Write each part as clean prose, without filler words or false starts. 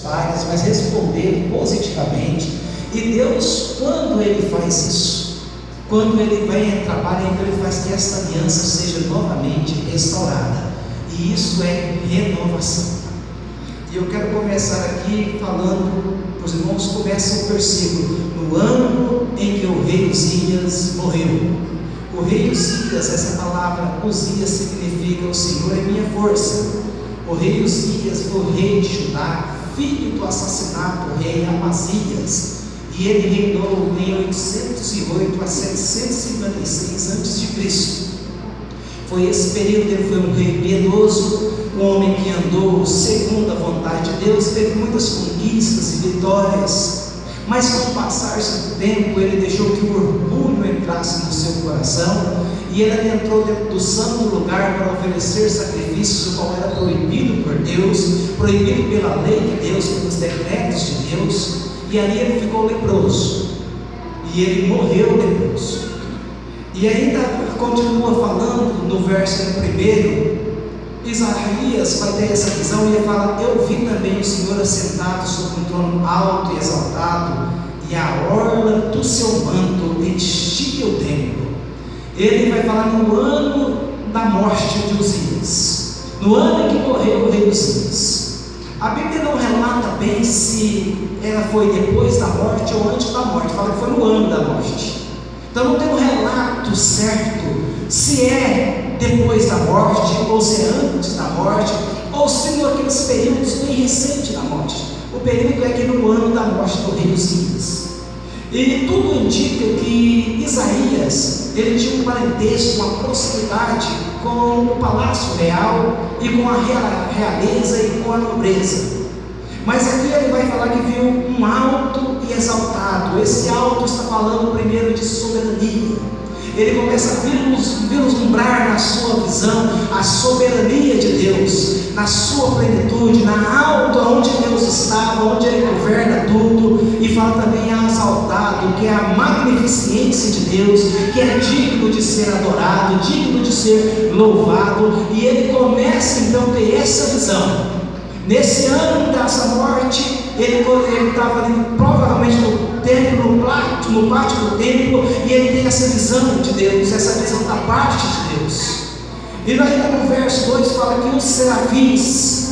falhas, mas responder positivamente. E Deus, quando Ele faz isso, quando Ele vem trabalhar, então Ele faz que essa aliança seja novamente restaurada. E isso é renovação. E eu quero começar aqui falando, os irmãos começam o versículo: no ano em que o rei Uzias morreu. O rei Uzias, essa palavra Uzias significa o Senhor é minha força. O rei Uzias foi o rei de Judá, filho do assassinato do rei Amazias, e ele reinou em 808 a 756 a.C. Foi esse período. Ele foi um rei piedoso, um homem que andou segundo a vontade de Deus, teve muitas conquistas e vitórias, mas com o passar do tempo ele deixou que o orgulho entrasse no seu coração, e ele entrou dentro do santo lugar para oferecer sacrifícios, o qual era proibido por Deus, proibido pela lei de Deus, pelos decretos de Deus, e ali ele ficou leproso, e ele morreu leproso. E ainda continua falando no verso 1, Isaías vai ter essa visão e ele fala: eu vi também o Senhor assentado sobre um trono alto e exaltado, e a orla do seu manto enchia o templo. Ele vai falar no ano da morte de Uzias, no ano em que morreu o rei Uzias. A Bíblia não relata bem se ela foi depois da morte ou antes da morte, fala que foi no ano da morte. Então não tem um relato certo se é depois da morte, ou se é antes da morte, ou se naqueles períodos bem recentes da morte. O período é que no ano da morte do rei Uzias. E tudo indica que Isaías, ele tinha um parentesco, uma proximidade com o palácio real e com a realeza e com a nobreza. Mas aqui ele vai falar que viu um alto e exaltado. Esse alto está falando primeiro de soberania. Ele começa a vislumbrar na sua visão a soberania de Deus, na sua plenitude, na alta onde Deus estava, onde Ele governa tudo, e fala também a exaltado, que é a magnificência de Deus, que é digno de ser adorado, digno de ser louvado. E ele começa então a ter essa visão. Nesse ano dessa morte, ele estava ali provavelmente no templo, no pátio do templo, e ele tem essa visão de Deus, essa visão da parte de Deus. E ainda no verso 2 fala que os serafins,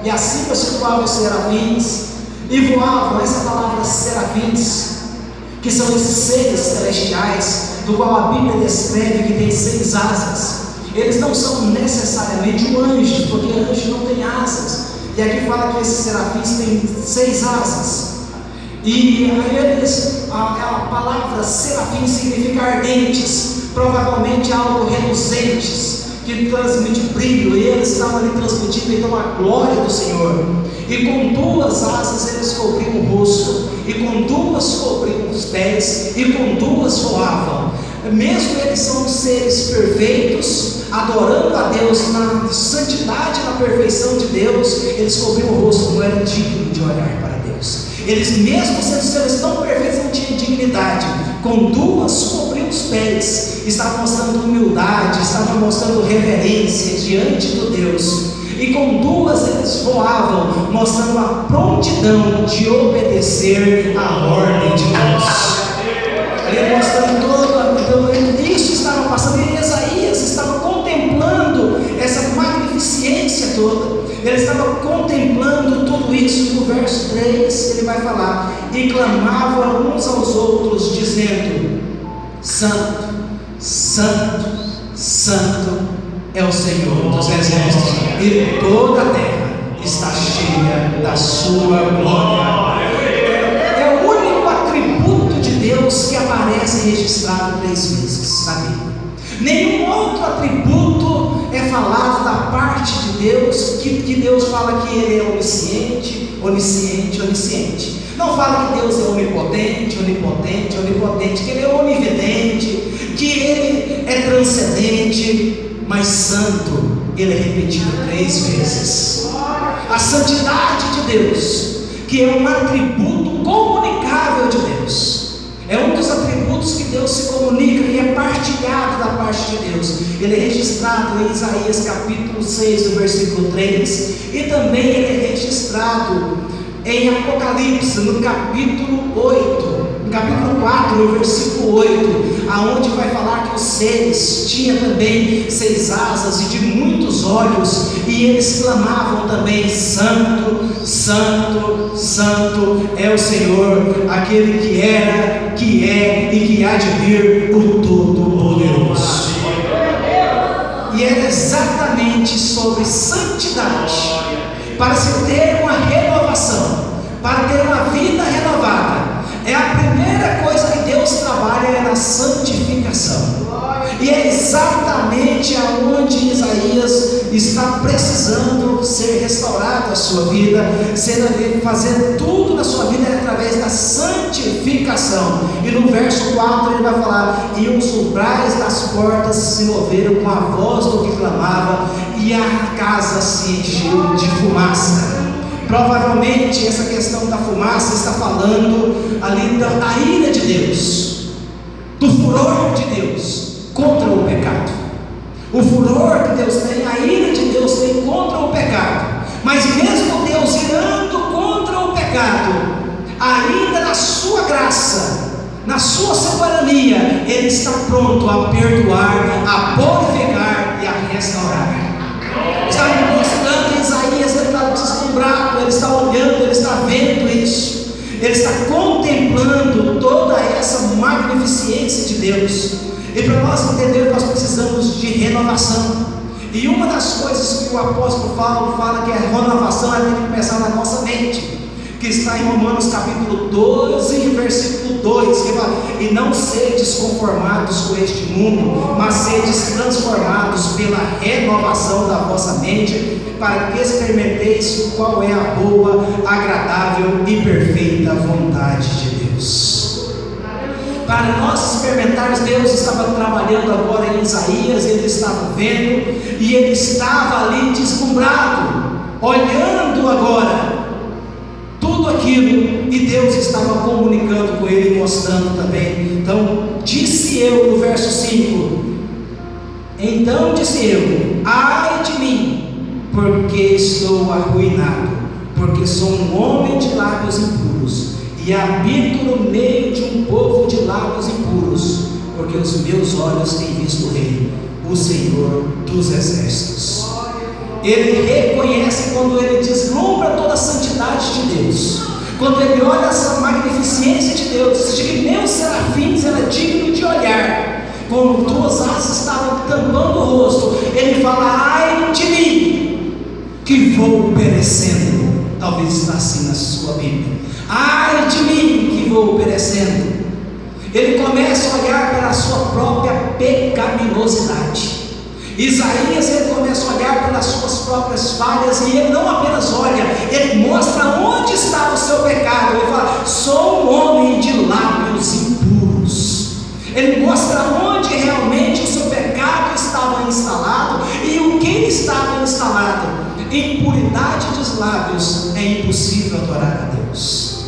e acima se voavam os serafins, e voavam, essa palavra serafins, que são esses seres celestiais, do qual a Bíblia descreve que tem 6 asas. Eles não são necessariamente um anjo, porque anjo não tem asas. E aqui fala que esses serafins têm 6 asas. E a palavra serafim significa ardentes, provavelmente algo reluzentes, que transmite brilho. E eles estavam ali transmitindo então a glória do Senhor. E com 2 asas eles cobriam o rosto, e com 2 cobriam os pés, e com 2 voavam. Mesmo eles são seres perfeitos, adorando a Deus na santidade e na perfeição de Deus, eles cobriam o rosto, não eram dignos de olhar para Deus. Eles, mesmo sendo seres tão perfeitos, não tinham dignidade. Com 2 cobriam os pés, estavam mostrando humildade, estavam mostrando reverência diante do Deus. E com 2 eles voavam, mostrando a prontidão de obedecer à ordem de Deus. Ele mostrando então isso estava passando, e Isaías estava contemplando essa magnificência toda. Ele estava contemplando tudo isso. No verso 3 ele vai falar: e clamavam uns aos outros, dizendo: Santo, Santo, Santo é o Senhor dos exércitos, e toda a terra está cheia da sua glória. É o único atributo de Deus que aparece registrado 3 vezes na Bíblia. Nenhum outro atributo é falado da parte de Deus, que Deus fala que Ele é onisciente, onisciente, onisciente. Não fala que Deus é onipotente, onipotente, onipotente, que Ele é onividente, que Ele é transcendente, mas santo, Ele é repetido 3 vezes. A santidade de Deus, que é um atributo comunicável de Deus, é um dos atributos que Deus se comunica e é partilhado da parte de Deus. Ele é registrado em Isaías capítulo 6, do versículo 3, e também ele é registrado em Apocalipse, no capítulo 8, no capítulo 4, no versículo 8, aonde vai falar que os seres tinham também 6 asas e de muitos olhos, e eles clamavam também: Santo, Santo, Santo é o Senhor, aquele que era, que é e que há de vir, o Todo-Poderoso. E era exatamente sobre santidade, para se ter uma renovação, para ter uma vida renovada. É a primeira coisa que Deus trabalha, é na santificação. E é exatamente aonde Isaías está precisando ser restaurado a sua vida, fazer tudo na sua vida através da santificação. E no verso 4 ele vai falar: e os umbrais das portas se moveram com a voz do que clamava, e a casa se encheu de fumaça. Provavelmente essa questão da fumaça está falando ali da ira de Deus, do furor de Deus contra o pecado. O furor que Deus tem, a ira de Deus tem contra o pecado. Mas mesmo Deus irando contra o pecado, ainda na sua graça, na sua soberania, Ele está pronto a perdoar, a purificar e a restaurar. Está mostrando em Isaías, ele está deslumbrado, ele está olhando, ele está vendo isso, ele está contemplando toda essa magnificência de Deus. E para nós entendermos, nós precisamos de renovação. E uma das coisas que o apóstolo Paulo fala que a renovação tem que começar na nossa mente, que está em Romanos capítulo 12, versículo 2, que fala: e não sedes conformados com este mundo, mas sedes transformados pela renovação da vossa mente, para que experimenteis qual é a boa, agradável e perfeita vontade de Deus. Para nós experimentarmos, Deus estava trabalhando agora em Isaías, ele estava vendo, e ele estava ali deslumbrado, olhando agora tudo aquilo, e Deus estava comunicando com ele, mostrando também. Então disse eu, no verso 5: então disse eu: ai de mim, porque estou arruinado, porque sou um homem de lábios impuros, e habito no meio de um povo de lábios impuros, porque os meus olhos têm visto o Rei, o Senhor dos exércitos. Ele reconhece, quando ele deslumbra toda a santidade de Deus, quando ele olha essa magnificência de Deus, de que nem os serafins era digno de olhar, como 2 asas estavam tampando o rosto, ele fala: ai de mim, que vou perecendo. Talvez está assim na sua Bíblia: ai de mim, que vou perecendo. Ele começa a olhar para a sua própria pecaminosidade. Isaías, ele começa a olhar pelas suas próprias falhas, e ele não apenas olha, ele mostra onde está o seu pecado. Ele fala: sou um homem de lábios impuros. Ele mostra onde realmente o seu pecado estava instalado, e o que estava instalado. Impuridade dos lábios. É impossível adorar a Deus.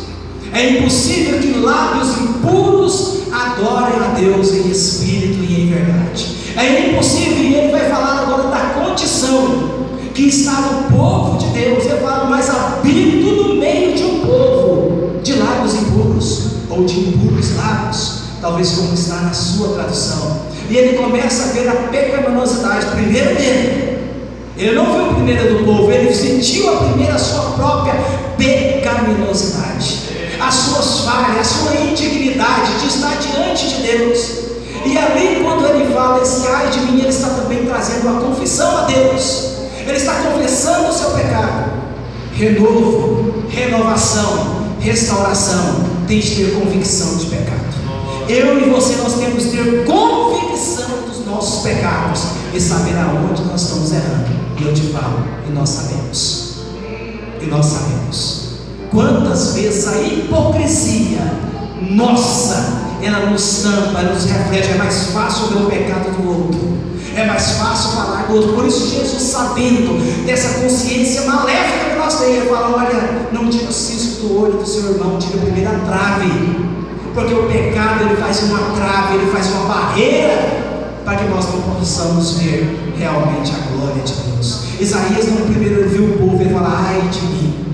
É impossível que lábios impuros adorem a Deus em espírito e em verdade. É impossível. E ele vai falar agora da condição que estava o povo de Deus. Ele fala: mas habito no meio de um povo de lábios impuros, ou de impuros lábios, talvez como está na sua tradução. E ele começa a ver a pecaminosidade primeiro dele. Ele não viu a primeira do povo, ele sentiu a primeira, a sua própria pecaminosidade, as suas falhas, a sua indignidade de estar diante de Deus. E ali, quando ele fala esse ai de mim, ele está também trazendo uma confissão a Deus. Ele está confessando o seu pecado. Renovo, renovação, restauração tem de ter convicção de pecado. Eu e você, nós temos de ter convicção dos nossos pecados e saber aonde nós estamos errando. E eu te falo, e nós sabemos. E nós sabemos. Quantas vezes a hipocrisia nossa, ela nos tampa, ela nos reflete. É mais fácil ver o pecado do outro, é mais fácil falar do outro. Por isso Jesus, sabendo dessa consciência maléfica que nós temos, ele fala: olha, não tira o cisco do olho do seu irmão, tira primeiro a trave. Porque o pecado, ele faz uma trave, ele faz uma barreira, para que nós não possamos ver realmente a glória de Deus. Isaías, no primeiro, ele viu o povo, ele fala: ai de mim,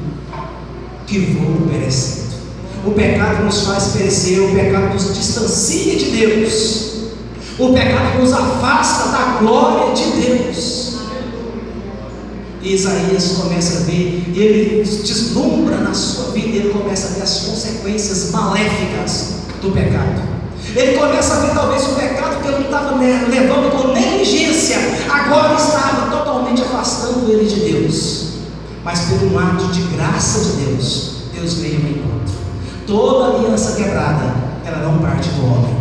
que vão perecendo. O pecado nos faz perecer, o pecado nos distancia de Deus, o pecado nos afasta da glória de Deus. E Isaías começa a ver, ele deslumbra na sua vida, ele começa a ver as consequências maléficas do pecado. Ele começa a ver talvez o pecado que ele estava levando com negligência, agora estava totalmente afastando ele de Deus. Mas por um ato de graça de Deus, Deus veio ao encontro. Toda aliança quebrada, ela não parte do homem,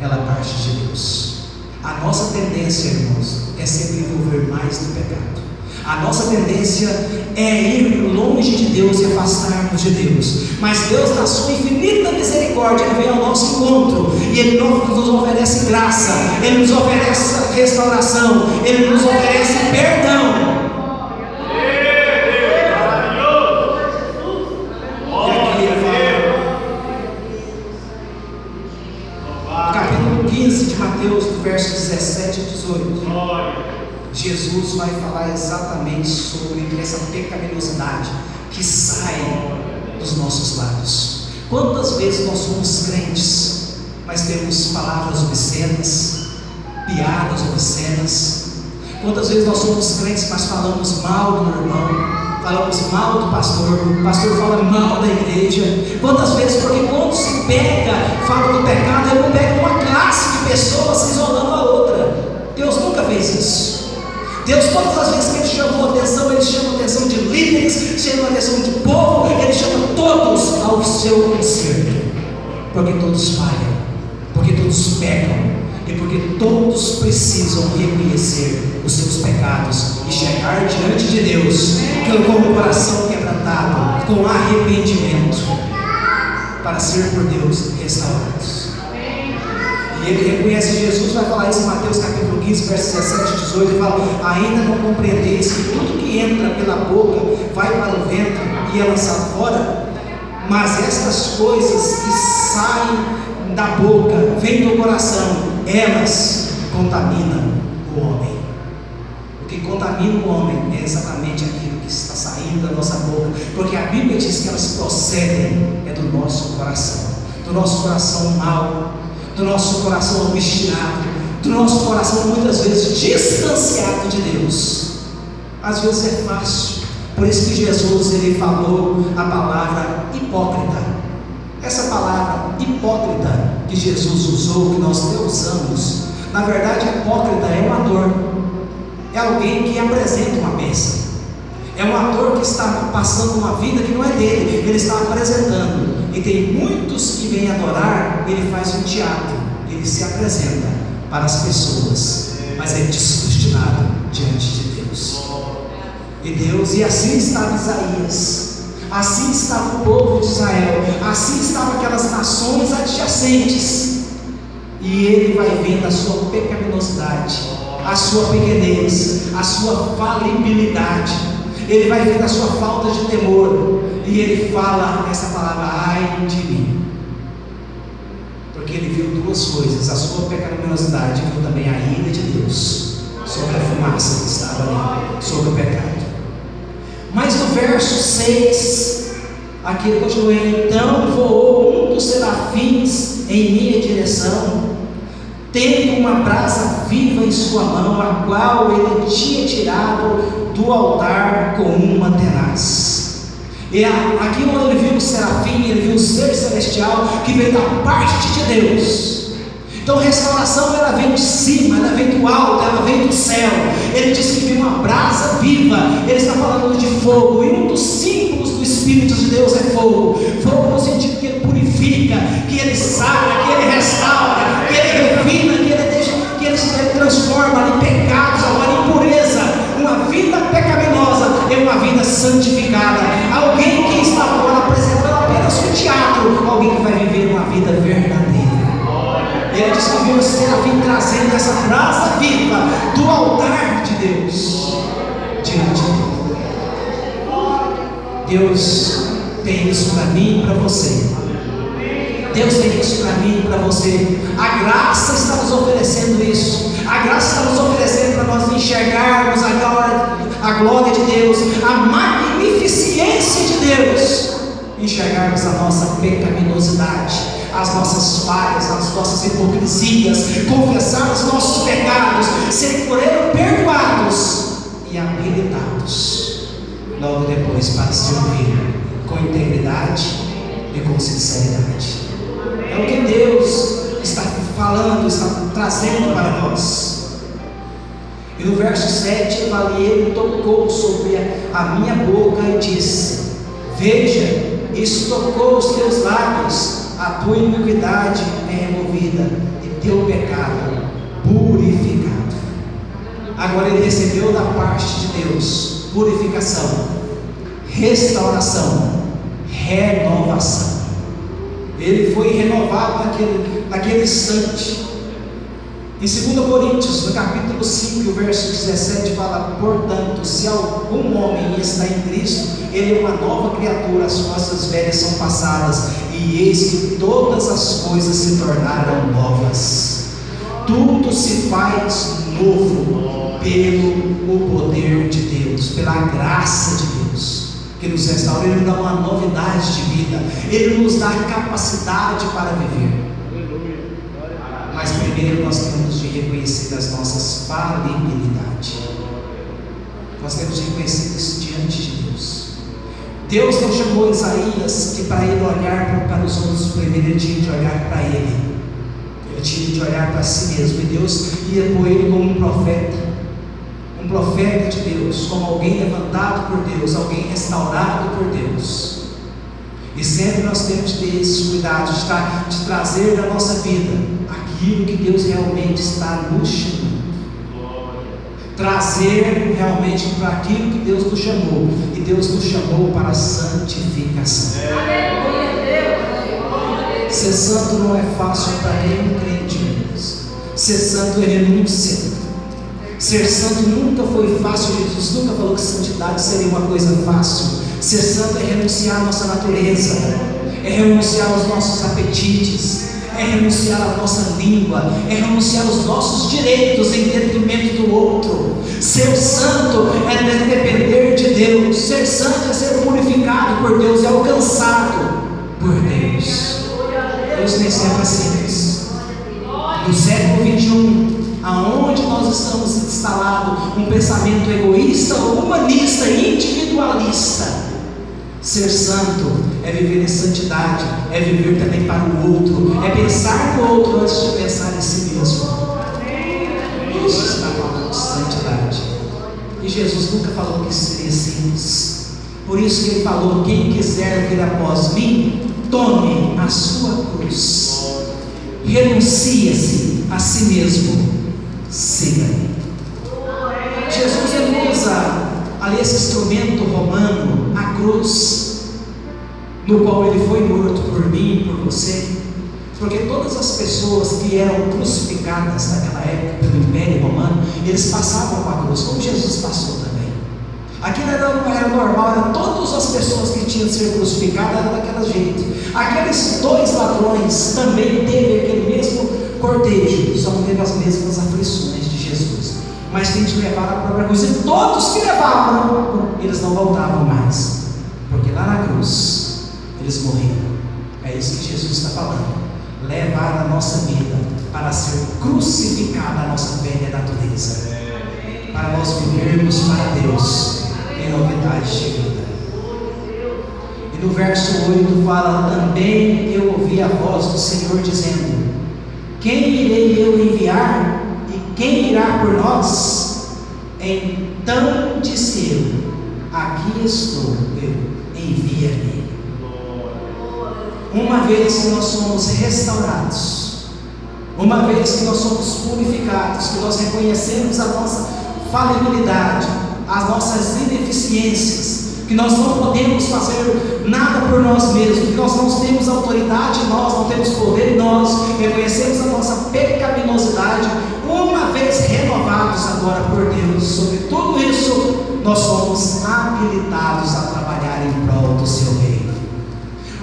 ela parte de Deus. A nossa tendência, irmãos, é sempre envolver mais do pecado. A nossa tendência é ir longe de Deus e afastarmos de Deus. Mas Deus, na sua infinita misericórdia, Ele vem ao nosso encontro e Ele nos oferece graça, Ele nos oferece restauração, Ele nos oferece perdão. De Mateus, do verso 17 e 18, Jesus vai falar exatamente sobre essa pecaminosidade que sai dos nossos lábios. Quantas vezes nós somos crentes, mas temos palavras obscenas, piadas obscenas? Quantas vezes nós somos crentes, mas falamos mal do meu irmão, falamos mal do pastor, o pastor fala mal da igreja? Quantas vezes? Porque quando se fala do pecado, ele não pega uma classe de pessoas se isolando a outra. Deus nunca fez isso. Deus, todas as vezes que Ele chamou atenção, Ele chama a atenção de líderes, chama a atenção de povo, Ele chama todos ao seu conserto, porque todos falham, porque todos pecam, e porque todos precisam reconhecer os seus pecados e chegar diante de Deus com o coração quebrantado, com arrependimento, para ser por Deus restaurados. E ele reconhece, Jesus vai falar isso em Mateus capítulo 15, versos 17 e 18, ele fala: ainda não compreendeis que tudo que entra pela boca vai para o ventre e é lançado fora? Mas estas coisas que saem da boca, vêm do coração, elas contaminam o homem. O que contamina o homem é exatamente aquilo que está saindo da nossa boca, porque a Bíblia diz que elas procedem do nosso coração mau, do nosso coração obstinado, do nosso coração muitas vezes distanciado de Deus. Às vezes é fácil, por isso que Jesus ele falou a palavra hipócrita. Essa palavra hipócrita que Jesus usou, que nós não usamos, na verdade hipócrita é um ator, é alguém que apresenta uma peça, é um ator que está passando uma vida que não é dele, ele está apresentando. E tem muitos que vêm adorar, ele faz um teatro, ele se apresenta para as pessoas, mas é descortinado diante de Deus. E assim estava Isaías, assim estava o povo de Israel, assim estavam aquelas nações adjacentes. E ele vai vendo a sua pecaminosidade, a sua pequenez, a sua falibilidade, ele vai vendo a sua falta de temor, e ele fala essa palavra: ai de mim, porque ele viu duas coisas: a sua pecaminosidade, e viu também a ira de Deus sobre a fumaça que estava ali, sobre o pecado. Mas no verso 6, aqui ele continua: então voou um dos serafins em minha direção, tendo uma brasa viva em sua mão, a qual ele tinha tirado do altar com uma tenaz. E aqui quando ele viu o serafim, ele viu o ser celestial que veio da parte de Deus. Então restauração ela vem de cima, ela vem do alto, ela vem do céu. Ele disse que viu uma brasa viva, ele está falando de fogo, e um dos símbolos do Espírito de Deus é fogo. Fogo no sentido que ele purifica, que ele sara, que ele restaura, que ele refina, que ele transforma em pecados, agora em impureza. Uma vida pecaminosa é uma vida santificada. Alguém que está agora apresentando apenas um teatro, alguém que vai viver uma vida verdadeira. Ele disse que viu o serafim trazendo essa brasa viva do altar de Deus diante dele. Deus tem isso para mim e para você. Deus tem isso para mim e para você. A graça está nos oferecendo isso. A graça está nos oferecendo para nós enxergarmos a glória de Deus, a magnificência de Deus, enxergarmos a nossa pecaminosidade, as nossas falhas, as nossas hipocrisias, confessar os nossos pecados, ser por Ele perdoados e habilitados, logo depois para servir com integridade e com sinceridade. É o que Deus está falando, está trazendo para nós. E no verso 7 ele fala: e Ele tocou sobre a minha boca e disse: veja, isso tocou os teus lábios, a tua iniquidade é removida e teu pecado purificado. Agora ele recebeu da parte de Deus purificação, restauração, renovação. Ele foi renovado naquele instante. Em 2 Coríntios, no capítulo 5, o verso 17 fala: portanto, se algum homem está em Cristo, ele é uma nova criatura, as coisas velhas são passadas, e eis que todas as coisas se tornaram novas. Tudo se faz novo pelo poder de Deus, pela graça de Deus, que nos restaura. Ele nos dá uma novidade de vida, Ele nos dá capacidade para viver. Mas primeiro nós temos de reconhecer as nossas falibilidades. Nós temos de reconhecer isso diante de Deus. Deus não chamou Isaías que para ele olhar para os outros primeiro ele tinha de olhar para ele. Ele tinha de olhar para si mesmo. E Deus ia pôr ele como um profeta de Deus, como alguém levantado por Deus, alguém restaurado por Deus. E sempre nós temos de ter esses cuidados de trazer da nossa vida aquilo que Deus realmente está nos chamando. Trazer realmente para aquilo que Deus nos chamou. E Deus nos chamou para a santificação. Ser santo não é fácil para nenhum crente. Ser santo é renúncia. Ser santo nunca foi fácil. Jesus nunca falou que santidade seria uma coisa fácil. Ser santo é renunciar à nossa natureza, é renunciar aos nossos apetites, é renunciar à nossa língua, é renunciar aos nossos direitos em detrimento do outro. Ser santo é depender de Deus. Ser santo é ser purificado por Deus, é alcançado por Deus. Deus nem sempre é simples. No século 21, aonde nós estamos instalados um pensamento egoísta, humanista, individualista, ser santo é viver em santidade, é viver também para o outro, é pensar no outro antes de pensar em si mesmo. Isso está falando de santidade. E Jesus nunca falou que isso seria simples. Por isso que Ele falou: quem quiser vir após mim, tome a sua cruz, renuncie-se a si mesmo, siga-me. Jesus ele usa ali esse instrumento romano, a cruz, no qual ele foi morto por mim e por você, porque todas as pessoas que eram crucificadas naquela época pelo Império Romano, eles passavam com a cruz, como Jesus passou também. Aquilo era normal, eram todas as pessoas que tinham de ser crucificadas, eram daquele jeito. Aqueles dois ladrões também teve aquele mesmo cortejo, só não teve as mesmas aflições de Jesus, mas tem de levar a própria cruz. E todos que levavam, eles não voltavam mais, porque lá na cruz eles morreram. É isso que Jesus está falando: levar a nossa vida para ser crucificada a nossa velha natureza, para nós vivermos para Deus em novidade de vida. E no verso 8 fala: também eu ouvi a voz do Senhor dizendo: quem irei eu enviar? E quem irá por nós? Então disse eu: aqui estou eu, envia-me. Uma vez que nós somos restaurados, uma vez que nós somos purificados, que nós reconhecemos a nossa falibilidade, as nossas ineficiências, que nós não podemos fazer nada por nós mesmos, que nós não temos autoridade em nós, não temos poder em nós, reconhecemos a nossa pecaminosidade, uma vez renovados agora por Deus, sobre tudo isso, nós somos habilitados a trabalhar em prol do seu reino.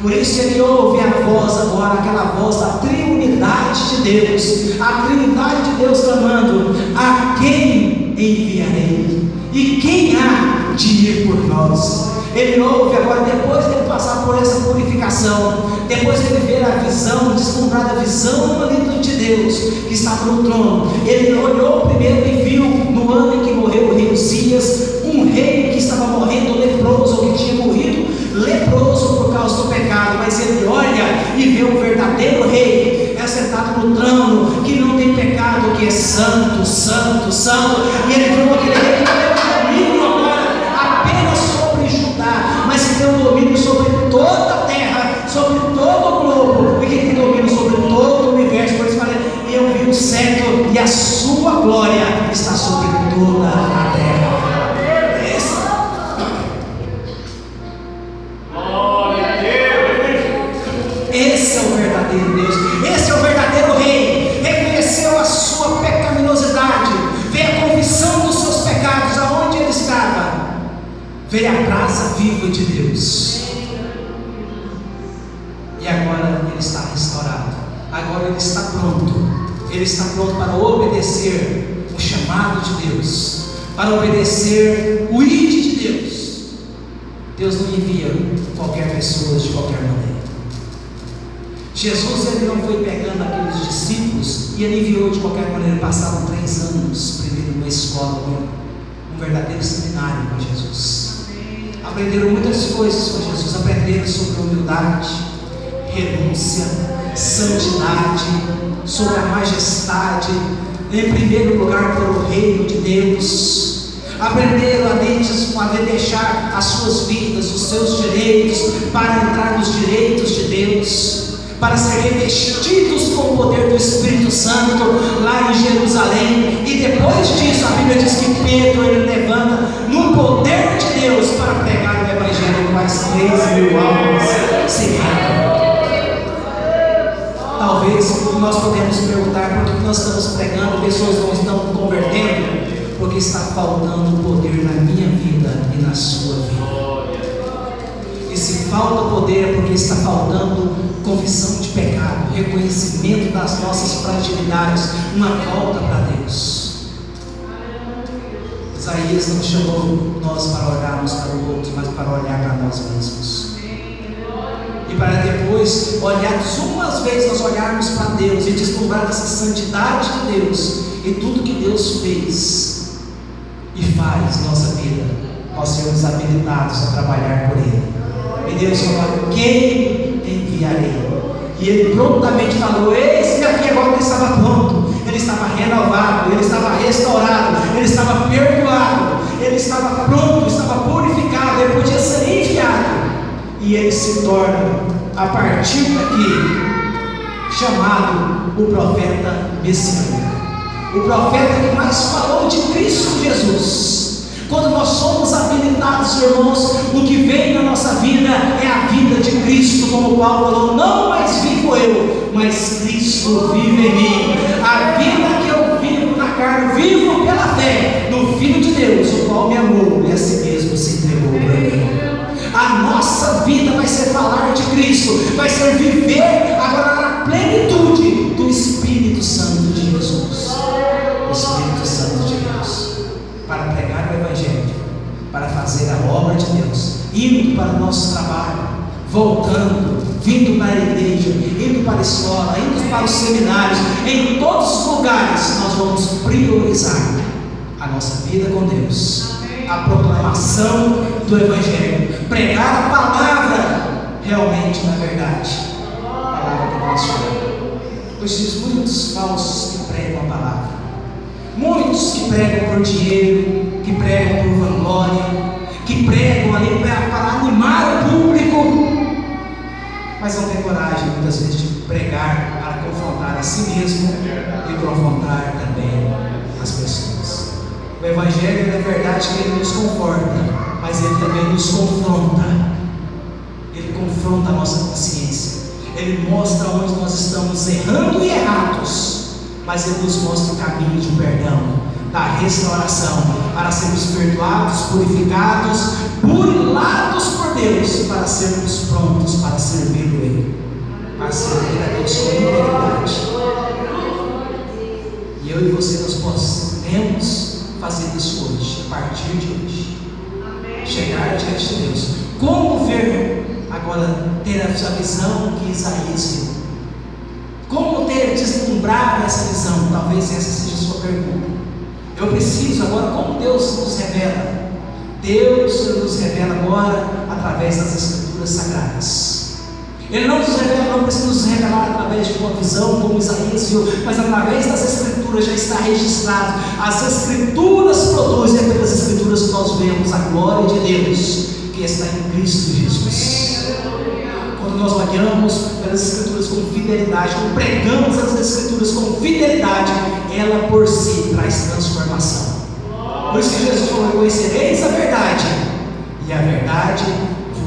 Por isso ele ouve a voz agora, aquela voz da triunidade de Deus, a Trindade de Deus clamando: a quem enviarei? E quem há de ir por nós. Ele ouve agora, depois de ele passar por essa purificação, depois de ele ver a visão, deslumbrar a visão maligna de Deus que estava no trono, ele olhou primeiro e viu, no ano em que morreu o rei Uzias, um rei que estava morrendo leproso, ou que tinha morrido leproso por causa do pecado. Mas ele olha e vê um verdadeiro rei sentado no trono, que não tem pecado, que é santo, santo, santo. E ele viu aquele rei que não tem domínio agora apenas sobre Judá, mas que tem um domínio sobre toda a terra, sobre todo o globo, e que tem domínio sobre todo o universo. Por isso falei, e eu vi o cetro e a sua glória está sobre toda a terra. Esse é o verdadeiro Deus, esse é o verdadeiro rei. Reconheceu a sua pecaminosidade, veio a confissão dos seus pecados, aonde ele estava, veio a brasa viva de Deus, e agora ele está restaurado, agora ele está pronto para obedecer o chamado de Deus, para obedecer o ide de Deus. Deus não envia qualquer pessoa de qualquer maneira. Jesus, ele não foi pegando aqueles discípulos e ele enviou de qualquer maneira. Passaram 3 anos primeiro numa escola, um verdadeiro seminário com Jesus. Aprenderam muitas coisas com Jesus, aprenderam sobre humildade, renúncia, santidade, sobre a majestade, em primeiro lugar pelo reino de Deus. Aprenderam a deixar as suas vidas, os seus direitos, para entrar nos direitos de Deus, para ser revestidos com o poder do Espírito Santo lá em Jerusalém. E depois disso a Bíblia diz que Pedro, ele levanta no poder de Deus para pregar o Evangelho, quase 3.000 almas se rendem. Talvez nós podemos perguntar por que nós estamos pregando, pessoas não estão convertendo, porque está faltando poder na minha vida e na sua vida. E se falta poder é porque está faltando confissão de pecado, reconhecimento das nossas fragilidades, uma volta para Deus. Isaías não chamou nós para olharmos para o outro, mas para olhar para nós mesmos. E para depois olharmos umas vezes, nós olharmos para Deus e descobrir essa santidade de Deus e tudo que Deus fez e faz em nossa vida, nós sermos habilitados a trabalhar por Ele. E Deus falou: quem enviarei? E Ele prontamente falou: eis-me aqui. Agora ele estava pronto, ele estava renovado, ele estava restaurado, ele estava perdoado, ele estava pronto, estava purificado, ele podia ser enviado. E ele se torna, a partir daqui, chamado o profeta messiânico, o profeta que mais falou de Cristo Jesus. Quando nós somos habilitados, irmãos, o que vem na nossa vida é a vida de Cristo, como Paulo falou: não mais vivo eu, mas Cristo vive em mim. A vida que eu vivo na carne, vivo pela fé no Filho de Deus, o qual me amou e a si mesmo se entregou por mim. A nossa vida vai ser falar de Cristo, vai ser viver agora na plenitude do Espírito Santo de Jesus, o Espírito Santo de Deus, para pregar o Evangelho, para fazer a obra de Deus, indo para o nosso trabalho, voltando, vindo para a igreja, indo para a escola, indo para os seminários, em todos os lugares nós vamos priorizar a nossa vida com Deus, a proclamação do Evangelho, pregar a palavra realmente na verdade, a palavra que transforma. Pois diz, muitos falsos que pregam a palavra, muitos que pregam por dinheiro, que pregam por vanglória, que pregam ali para animar o público, mas não tem coragem muitas vezes de pregar para confrontar a si mesmo e confrontar também as pessoas. O Evangelho é verdade que ele nos conforta, mas ele também nos confronta. Ele confronta a nossa consciência, ele mostra onde nós estamos errando e errados, mas ele nos mostra o caminho de perdão, da restauração, para sermos perdoados, purificados, burilados por Deus, para sermos prontos para servir Ele, para servir a Deus com integridade. E eu e você nós podemos fazer isso hoje, a partir de hoje. tivemos a visão que Isaías viu. Como ter deslumbrado essa visão? Talvez essa seja a sua pergunta. Eu preciso agora, como Deus nos revela? Deus nos revela agora através das Escrituras Sagradas. Ele não nos revela, não precisa nos revelar através de uma visão, como Isaías viu, mas através das Escrituras já está registrado. As Escrituras produzem, é pelas Escrituras que nós vemos a glória de Deus, que está em Cristo Jesus. Quando nós olhamos pelas Escrituras com fidelidade, quando pregamos as Escrituras com fidelidade, ela por si traz transformação. Por isso que Jesus falou: conhecereis a verdade, e a verdade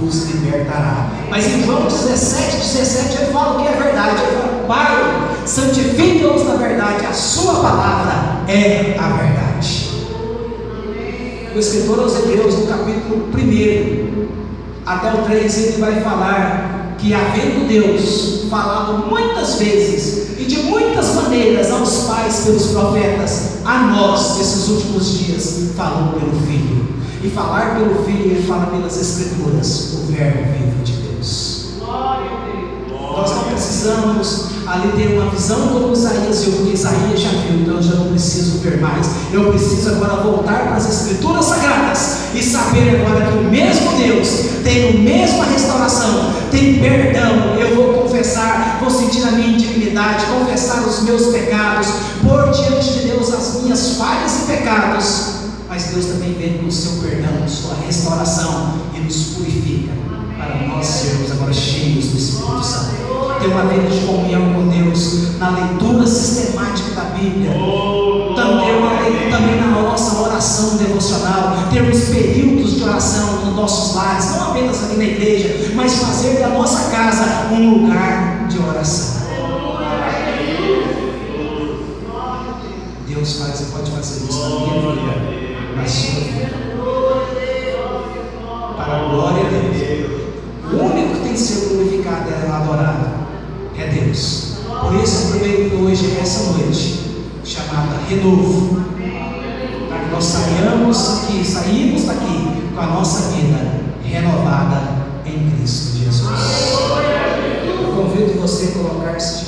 vos libertará. Mas em João 17 ele fala o que é verdade. Ele fala: Pai, santifica-os na verdade, a sua palavra é a verdade. O escritor aos Hebreus, no capítulo 1 até o 3, ele vai falar que, havendo Deus falado muitas vezes e de muitas maneiras aos pais pelos profetas, a nós nesses últimos dias falou pelo Filho. E falar pelo Filho, ele fala pelas Escrituras, o Verbo vivo de Deus. Nós não precisamos ali ter uma visão como Isaías viu, porque Isaías já viu, então eu já não preciso ver mais. Eu preciso agora voltar para as Escrituras Sagradas e saber agora que o mesmo Deus tem a mesma restauração, tem perdão. Eu vou confessar, vou sentir a minha indignidade, confessar os meus pecados, pôr diante de Deus as minhas falhas e pecados. Mas Deus também vem com o seu perdão, sua restauração, e nos purifica, para nós sermos agora cheios do Espírito Santo. Ter uma vida de comunhão com Deus, na leitura sistemática da Bíblia, também na nossa oração devocional, termos períodos de oração nos nossos lares, não apenas aqui na igreja, mas fazer da nossa casa um lugar de oração. Deus pode fazer isso na minha vida, na sua vida, para a glória de Deus. O único que tem que ser glorificado e adorado é Deus. Por isso eu aproveito hoje, essa noite, chamada Renovo, para que nós saímos daqui com a nossa vida renovada em Cristo Jesus. Eu convido você a colocar-se